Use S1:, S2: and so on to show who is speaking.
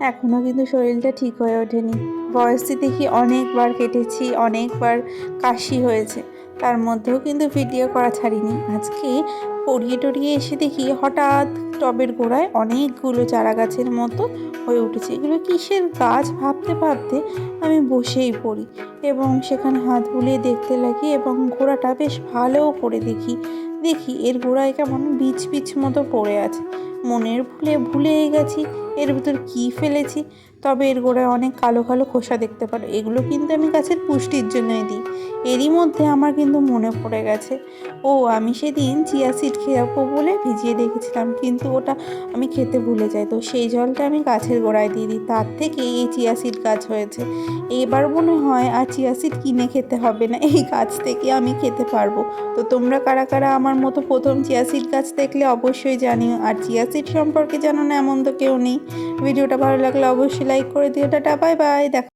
S1: এখনও কিন্তু শরীরটা ঠিক হয়ে ওঠেনি। বয়সে দেখি অনেকবার কেটেছি, অনেকবার কাশি হয়েছে, তার মধ্যেও কিন্তু ভিডিও করা ছাড়িনি। আজকে পড়িয়ে টড়িয়ে এসে দেখি হঠাৎ টবের গোড়ায় অনেকগুলো চারা গাছের মতো হয়ে উঠেছে। এগুলো কিসের গাছ ভাবতে ভাবতে আমি বসেই পড়ি এবং সেখানে হাত বুলিয়ে দেখতে লাগি এবং গোড়াটা বেশ ভালো করে দেখি এর গোড়ায় কেমন বীজ বীজ মতো পড়ে আছে। মনের ভুলেই গেছি এর ভিতর কী ফেলেছি। তবে এর গোড়ায় অনেক কালো কালো খোসা দেখতে পারো, এগুলো কিন্তু আমি গাছের পুষ্টির জন্যই দিই। এরই মধ্যে আমার কিন্তু মনে পড়ে গেছে, আমি সেদিন চিয়া সিড খেয়াবো বলে ভিজিয়ে রেখেছিলাম, কিন্তু ওটা আমি খেতে ভুলে যাই। তো সেই জলটা আমি গাছের গোড়ায় দিয়ে দিই, তার থেকে এই চিয়া সিড গাছ হয়েছে। এবার মনে হয় আর চিয়া সিড কিনে খেতে হবে না, এই গাছ থেকে আমি খেতে পারবো। তো তোমরা কারা কারা আমার মতো প্রথম চিয়া সিড গাছ দেখলে অবশ্যই জানিও। আর চিয়া সিড সম্পর্কে জানো না এমন তো কেউ নেই। ভিডিওটা ভালো লাগলে অবশ্যই লাইক করে দিও। টাটা, বাই বাই, দেখা।